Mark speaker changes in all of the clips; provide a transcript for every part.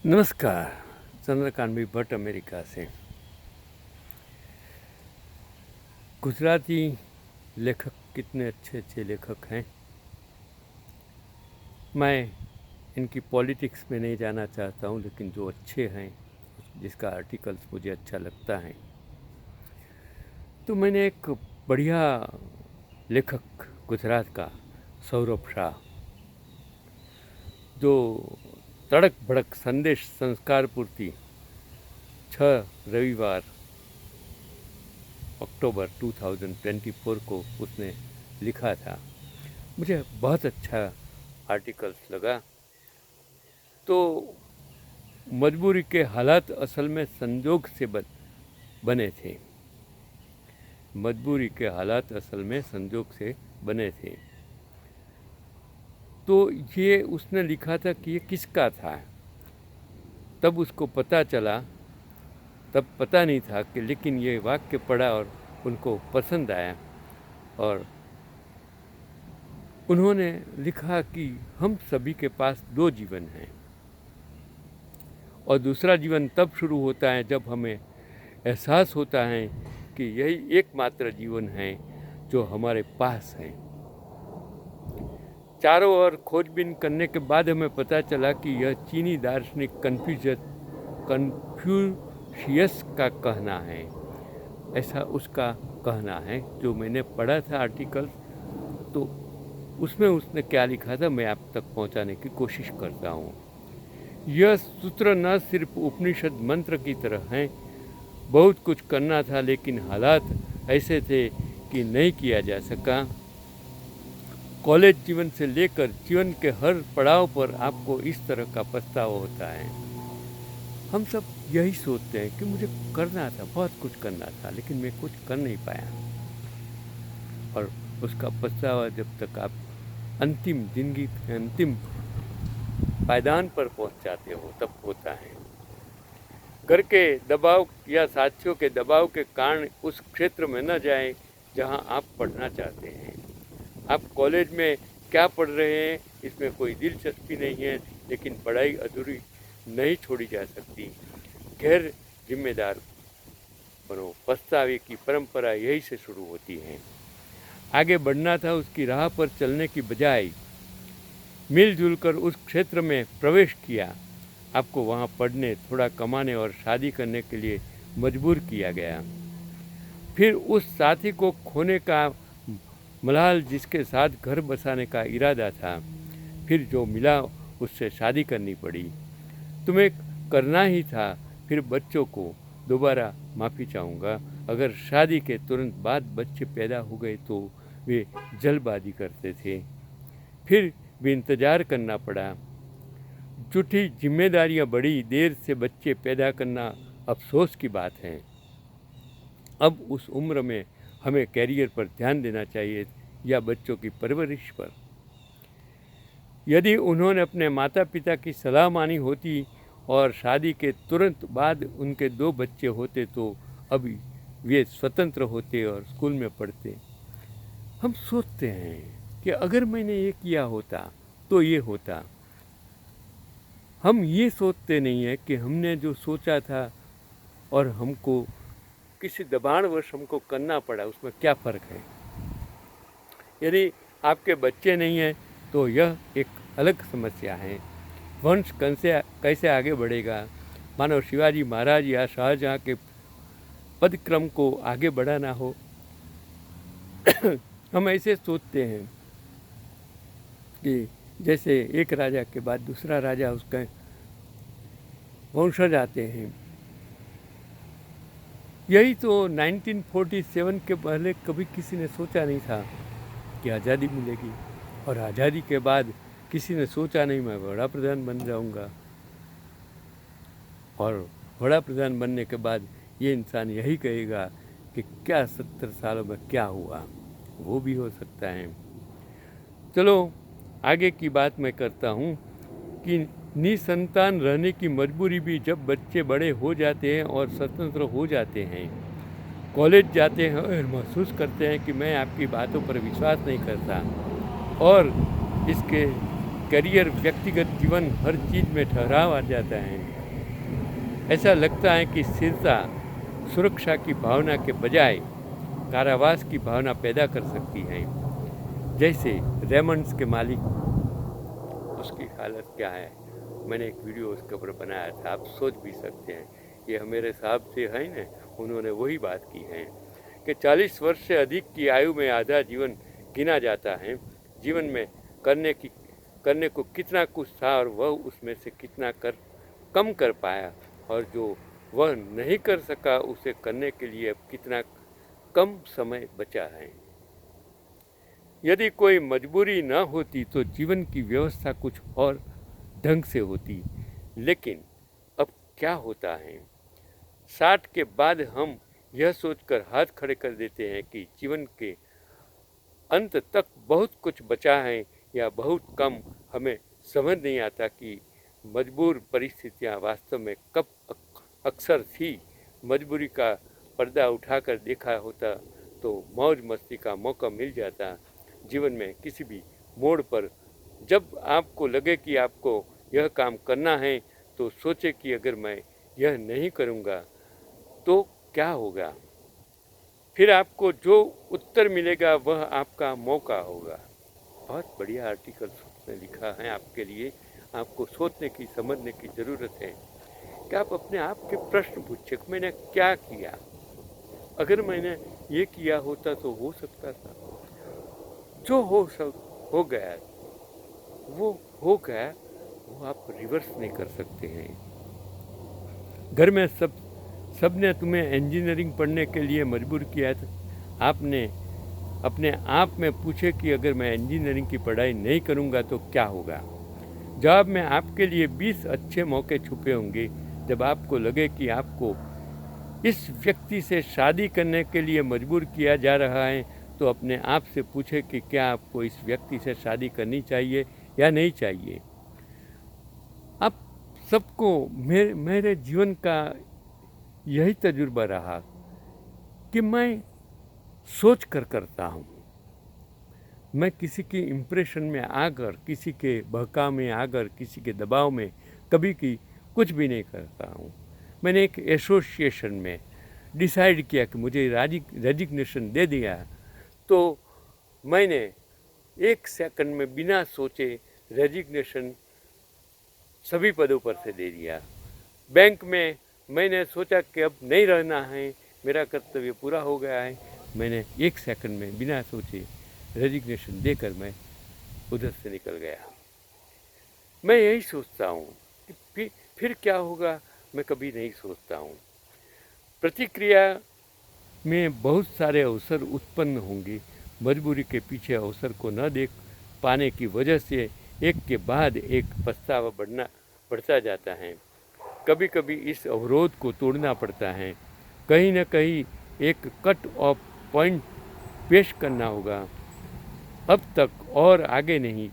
Speaker 1: नमस्कार। चंद्रकांत भाई भट्ट अमेरिका से। गुजराती लेखक कितने अच्छे अच्छे लेखक हैं। मैं इनकी पॉलिटिक्स में नहीं जाना चाहता हूँ, लेकिन जो अच्छे हैं, जिसका आर्टिकल्स मुझे अच्छा लगता है, तो मैंने एक बढ़िया लेखक गुजरात का सौरभ शाह, जो तड़क भड़क संदेश संस्कार पूर्ति 6 रविवार अक्टूबर 2024 को उसने लिखा था, मुझे बहुत अच्छा आर्टिकल्स लगा। तो मजबूरी के हालात असल में संजोग से बने थे। मजबूरी के हालात असल में संजोग से बने थे। तो ये उसने लिखा था कि ये किसका था। तब उसको पता चला, तब पता नहीं था कि, लेकिन ये वाक्य पढ़ा और उनको पसंद आया और उन्होंने लिखा कि हम सभी के पास 2 जीवन हैं और दूसरा जीवन तब शुरू होता है जब हमें एहसास होता है कि यही एकमात्र जीवन है जो हमारे पास है। चारों ओर खोजबीन करने के बाद हमें पता चला कि यह चीनी दार्शनिक कन्फ्यूशियस का कहना है। ऐसा उसका कहना है। जो मैंने पढ़ा था आर्टिकल, तो उसमें उसने क्या लिखा था मैं आप तक पहुंचाने की कोशिश करता हूं। यह सूत्र न सिर्फ उपनिषद मंत्र की तरह हैं। बहुत कुछ करना था, लेकिन हालात ऐसे थे कि नहीं किया जा सका। कॉलेज जीवन से लेकर जीवन के हर पड़ाव पर आपको इस तरह का पछतावा होता है। हम सब यही सोचते हैं कि मुझे करना था, बहुत कुछ करना था, लेकिन मैं कुछ कर नहीं पाया। और उसका पछतावा जब तक आप अंतिम जिंदगी के अंतिम पायदान पर पहुंच जाते हो तब होता है। घर के दबाव या साथियों के दबाव के कारण उस क्षेत्र में न जाएं जहां आप पढ़ना चाहते हैं। आप कॉलेज में क्या पढ़ रहे हैं इसमें कोई दिलचस्पी नहीं है, लेकिन पढ़ाई अधूरी नहीं छोड़ी जा सकती। गैर जिम्मेदार बनो। पछतावे की परंपरा यही से शुरू होती है। आगे बढ़ना था, उसकी राह पर चलने की बजाय मिलजुल कर उस क्षेत्र में प्रवेश किया। आपको वहाँ पढ़ने, थोड़ा कमाने और शादी करने के लिए मजबूर किया गया। फिर उस साथी को खोने का मलाल, जिसके साथ घर बसाने का इरादा था। फिर जो मिला उससे शादी करनी पड़ी। तुम्हें करना ही था। फिर बच्चों को दोबारा माफ़ी चाहूँगा। अगर शादी के तुरंत बाद बच्चे पैदा हो गए तो वे जल्दबाजी करते थे, फिर भी इंतज़ार करना पड़ा। झूठी जिम्मेदारियाँ बढ़ी। देर से बच्चे पैदा करना अफसोस की बात है। अब उस उम्र में हमें कैरियर पर ध्यान देना चाहिए या बच्चों की परवरिश पर। यदि उन्होंने अपने माता पिता की सलाह मानी होती और शादी के तुरंत बाद उनके 2 बच्चे होते तो अभी वे स्वतंत्र होते और स्कूल में पढ़ते। हम सोचते हैं कि अगर मैंने ये किया होता तो ये होता। हम ये सोचते नहीं है कि हमने जो सोचा था और हमको किसी दबाणवश हमको करना पड़ा, उसमें क्या फ़र्क है। यदि आपके बच्चे नहीं हैं तो यह एक अलग समस्या है। वंश कैसे आगे बढ़ेगा। मानो शिवाजी महाराज या शाहजहाँ के पदक्रम को आगे बढ़ाना हो। हम ऐसे सोचते हैं कि जैसे एक राजा के बाद दूसरा राजा उसका वंशज आते हैं। यही तो 1947 के पहले कभी किसी ने सोचा नहीं था कि आज़ादी मिलेगी, और आज़ादी के बाद किसी ने सोचा नहीं मैं बड़ा प्रधान बन जाऊंगा, और बड़ा प्रधान बनने के बाद ये इंसान यही कहेगा कि क्या 70 सालों में क्या हुआ। वो भी हो सकता है। चलो आगे की बात मैं करता हूँ कि निसंतान रहने की मजबूरी भी जब बच्चे बड़े हो जाते हैं और स्वतंत्र हो जाते हैं, कॉलेज जाते हैं और महसूस करते हैं कि मैं आपकी बातों पर विश्वास नहीं करता, और इसके करियर, व्यक्तिगत जीवन, हर चीज़ में ठहराव आ जाता है। ऐसा लगता है कि स्थिरता सुरक्षा की भावना के बजाय कारावास की भावना पैदा कर सकती है। जैसे रेमंड्स के मालिक, उसकी हालत क्या है, मैंने एक वीडियो उसके ऊपर बनाया था, आप सोच भी सकते हैं। ये मेरे साहब से है ना, उन्होंने वही बात की है कि 40 वर्ष से अधिक की आयु में आधा जीवन गिना जाता है। जीवन में करने को कितना कुछ था और वह उसमें से कितना कम कर पाया, और जो वह नहीं कर सका उसे करने के लिए अब कितना कम समय बचा है। यदि कोई मजबूरी न होती तो जीवन की व्यवस्था कुछ और ढंग से होती, लेकिन अब क्या होता है, 60 के बाद हम यह सोचकर हाथ खड़े कर देते हैं कि जीवन के अंत तक बहुत कुछ बचा है या बहुत कम। हमें समझ नहीं आता कि मजबूर परिस्थितियां वास्तव में कब अक्सर थी। मजबूरी का पर्दा उठाकर देखा होता तो मौज मस्ती का मौका मिल जाता। जीवन में किसी भी मोड़ पर जब आपको लगे कि आपको यह काम करना है, तो सोचे कि अगर मैं यह नहीं करूँगा तो क्या होगा। फिर आपको जो उत्तर मिलेगा वह आपका मौका होगा। बहुत बढ़िया आर्टिकल उसने लिखा है आपके लिए। आपको सोचने की, समझने की ज़रूरत है कि आप अपने आप के प्रश्न पूछे कि मैंने क्या किया, अगर मैंने ये किया होता तो हो सकता था। जो हो गया वो हो गया, वो आप रिवर्स नहीं कर सकते हैं। घर में सबने तुम्हें इंजीनियरिंग पढ़ने के लिए मजबूर किया है। आपने अपने आप में पूछे कि अगर मैं इंजीनियरिंग की पढ़ाई नहीं करूंगा तो क्या होगा। जवाब में आपके लिए 20 अच्छे मौके छुपे होंगे। जब आपको लगे कि आपको इस व्यक्ति से शादी करने के लिए मजबूर किया जा रहा है, तो अपने आप से पूछे कि क्या आपको इस व्यक्ति से शादी करनी चाहिए या नहीं चाहिए। आप सबको मेरे जीवन का यही तजुर्बा रहा कि मैं सोच कर करता हूँ। मैं किसी के इम्प्रेशन में आकर, किसी के बहकाव में आकर, किसी के दबाव में कभी कुछ भी नहीं करता हूँ। मैंने एक एसोसिएशन में डिसाइड किया कि मुझे रेजिग्नेशन दे दिया, तो मैंने 1 सेकंड में बिना सोचे रेजिग्नेशन सभी पदों पर से दे दिया। बैंक में मैंने सोचा कि अब नहीं रहना है, मेरा कर्तव्य पूरा हो गया है। मैंने 1 सेकंड में बिना सोचे रेजिग्नेशन देकर मैं उधर से निकल गया। मैं यही सोचता हूँ कि फिर क्या होगा, मैं कभी नहीं सोचता हूँ। प्रतिक्रिया में बहुत सारे अवसर उत्पन्न होंगे। मजबूरी के पीछे अवसर को न देख पाने की वजह से एक के बाद एक पछतावा बढ़ता जाता है। कभी कभी इस अवरोध को तोड़ना पड़ता है। कहीं न कहीं एक कट ऑफ पॉइंट पेश करना होगा। अब तक और आगे नहीं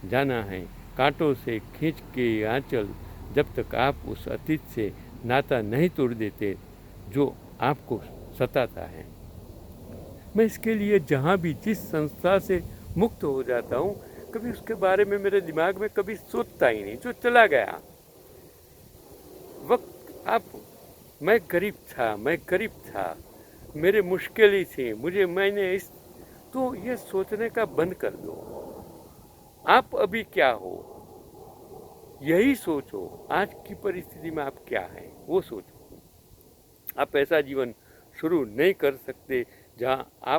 Speaker 1: जाना है। कांटों से खींच के आंचल, जब तक आप उस अतीत से नाता नहीं तोड़ देते जो आपको सताता है। मैं इसके लिए जहाँ भी जिस संस्था से मुक्त हो जाता हूँ, कभी उसके बारे में मेरे दिमाग में कभी सोचता ही नहीं, जो चला गया वक्त। मैं गरीब था, मेरे मुश्किल ही थी, मैंने तो ये सोचने का बंद कर दो। आप अभी क्या हो, यही सोचो। आज की परिस्थिति में आप क्या हैं वो सोचो। आप ऐसा जीवन शुरू नहीं कर सकते जहां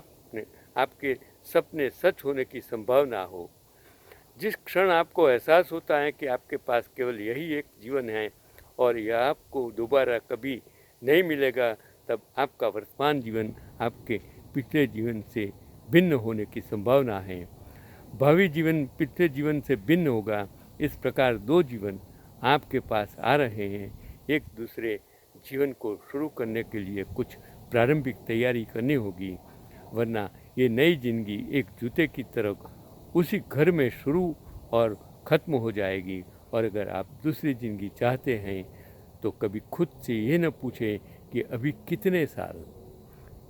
Speaker 1: आपके सपने सच होने की संभावना हो। जिस क्षण आपको एहसास होता है कि आपके पास केवल यही एक जीवन है और यह आपको दोबारा कभी नहीं मिलेगा, तब आपका वर्तमान जीवन आपके पिछले जीवन से भिन्न होने की संभावना है। भावी जीवन पिछले जीवन से भिन्न होगा। इस प्रकार 2 जीवन आपके पास आ रहे हैं। एक दूसरे जीवन को शुरू करने के लिए कुछ प्रारंभिक तैयारी करनी होगी, वरना ये नई जिंदगी एक जूते की तरह उसी घर में शुरू और ख़त्म हो जाएगी। और अगर आप दूसरी ज़िंदगी चाहते हैं तो कभी खुद से ये न पूछें कि अभी कितने साल,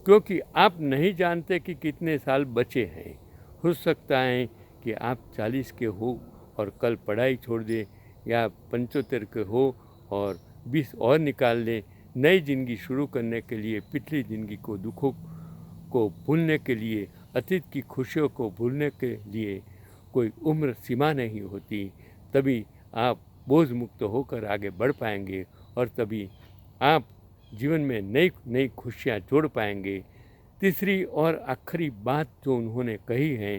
Speaker 1: क्योंकि आप नहीं जानते कि कितने साल बचे हैं। हो सकता है कि आप 40 के हो और कल पढ़ाई छोड़ दें, या 75 के हो और 20 और निकाल लें। नई ज़िंदगी शुरू करने के लिए, पिछली ज़िंदगी को, दुखों को भूलने के लिए, अतीत की खुशियों को भूलने के लिए कोई उम्र सीमा नहीं होती। तभी आप बोझ मुक्त होकर आगे बढ़ पाएंगे और तभी आप जीवन में नई नई खुशियाँ जोड़ पाएंगे। तीसरी और आखिरी बात जो उन्होंने कही है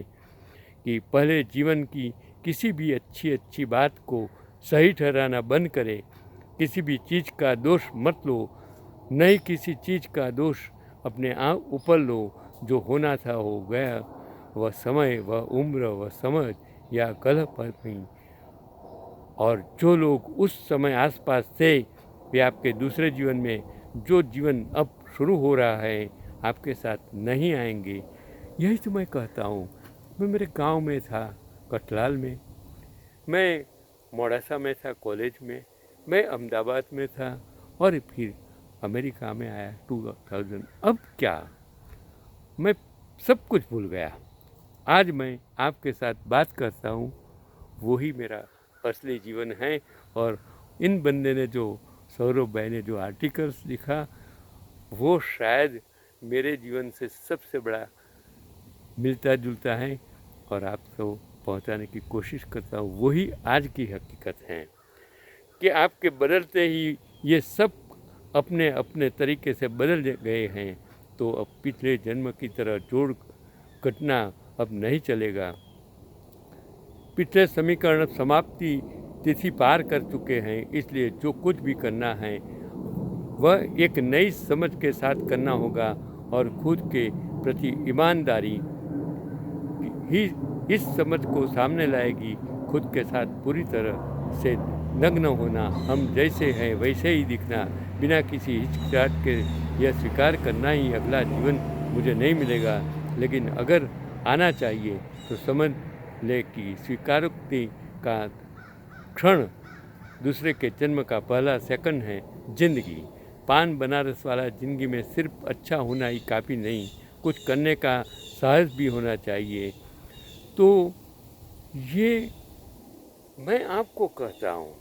Speaker 1: कि पहले जीवन की किसी भी अच्छी बात को सही ठहराना बंद करें। किसी भी चीज़ का दोष मत लो, नई किसी चीज़ का दोष अपने आप ऊपर लो। जो होना था हो गया, वह समय, वह उम्र, वह समझ या कल पर नहीं। और जो लोग उस समय आसपास थे वे आपके दूसरे जीवन में, जो जीवन अब शुरू हो रहा है, आपके साथ नहीं आएंगे। यही तो मैं कहता हूँ। मैं मेरे गांव में था, कटलाल में, मैं मोड़ासा में था कॉलेज में, मैं अहमदाबाद में था और फिर अमेरिका में आया 2000। अब क्या, मैं सब कुछ भूल गया। आज मैं आपके साथ बात करता हूँ, वही मेरा असली जीवन है। और इन बंदे ने जो, सौरभ भाई ने जो आर्टिकल्स लिखा, वो शायद मेरे जीवन से सबसे बड़ा मिलता जुलता है और आपको पहुंचाने की कोशिश करता हूँ। वही आज की हकीकत है कि आपके बदलते ही ये सब अपने अपने तरीके से बदल गए हैं। तो अब पिछले जन्म की तरह जोड़ घटना अब नहीं चलेगा। पिछले समीकरण समाप्ति तिथि पार कर चुके हैं, इसलिए जो कुछ भी करना है वह एक नई समझ के साथ करना होगा और खुद के प्रति ईमानदारी ही इस समझ को सामने लाएगी। खुद के साथ पूरी तरह से नग्न होना, हम जैसे हैं वैसे ही दिखना, बिना किसी हिचकिचाहट के यह स्वीकार करना ही अगला जीवन मुझे नहीं मिलेगा। लेकिन अगर आना चाहिए तो समझ ले कि स्वीकारोक्ति का क्षण दूसरे के जन्म का पहला सेकंड है। जिंदगी पान बनारस वाला, जिंदगी में सिर्फ अच्छा होना ही काफ़ी नहीं, कुछ करने का साहस भी होना चाहिए। तो ये मैं आपको कहता हूँ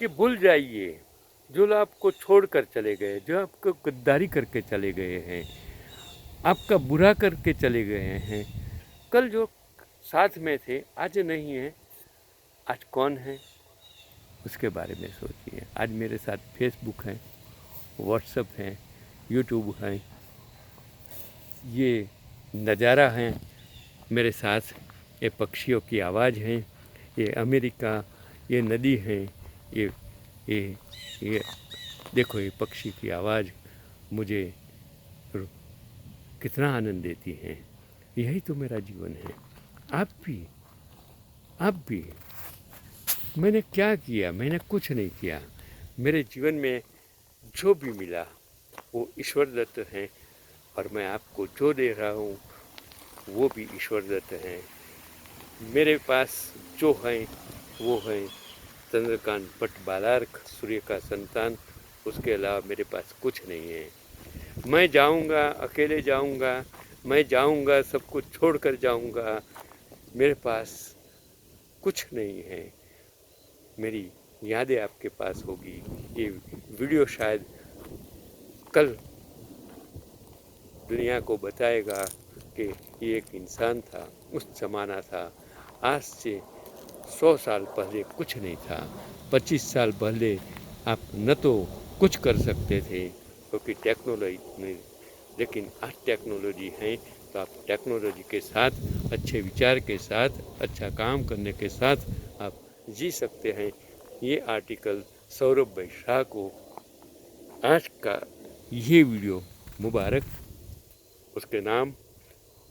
Speaker 1: कि भूल जाइए जो लोग आपको छोड़कर चले गए, जो आपको गद्दारी करके चले गए हैं, आपका बुरा करके चले गए हैं। कल जो साथ में थे आज नहीं है, आज कौन है उसके बारे में सोचिए। आज मेरे साथ फेसबुक है, व्हाट्सएप है, यूट्यूब है, ये नज़ारा है मेरे साथ, ये पक्षियों की आवाज़ है, ये अमेरिका, ये नदी है, ये देखो, ये पक्षी की आवाज़ मुझे कितना आनंद देती है। यही तो मेरा जीवन है। आप भी। मैंने क्या किया? मैंने कुछ नहीं किया। मेरे जीवन में जो भी मिला वो ईश्वर दत्त है और मैं आपको जो दे रहा हूँ वो भी ईश्वर दत्त है। मेरे पास जो है वो है चंद्रकांत भट्ट बालार्क, सूर्य का संतान। उसके अलावा मेरे पास कुछ नहीं है। मैं जाऊंगा, अकेले जाऊंगा, मैं जाऊंगा, सब कुछ छोड़ कर जाऊंगा। मेरे पास कुछ नहीं है। मेरी यादें आपके पास होगी। ये वीडियो शायद कल दुनिया को बताएगा कि ये एक इंसान था, उस ज़माना था। आज से 100 साल पहले कुछ नहीं था। 25 साल पहले आप न तो कुछ कर सकते थे क्योंकि टेक्नोलॉजी नहीं, लेकिन आज टेक्नोलॉजी है तो आप टेक्नोलॉजी के साथ, अच्छे विचार के साथ, अच्छा काम करने के साथ आप जी सकते हैं। ये आर्टिकल सौरभ भाई शाह को आज का ये वीडियो मुबारक। उसके नाम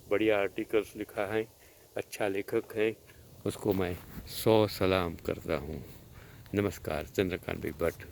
Speaker 1: बढ़िया आर्टिकल्स लिखा है, अच्छा लेखक है, उसको मैं 100 सलाम करता हूँ। नमस्कार, चंद्रकांत भाई भट्ट।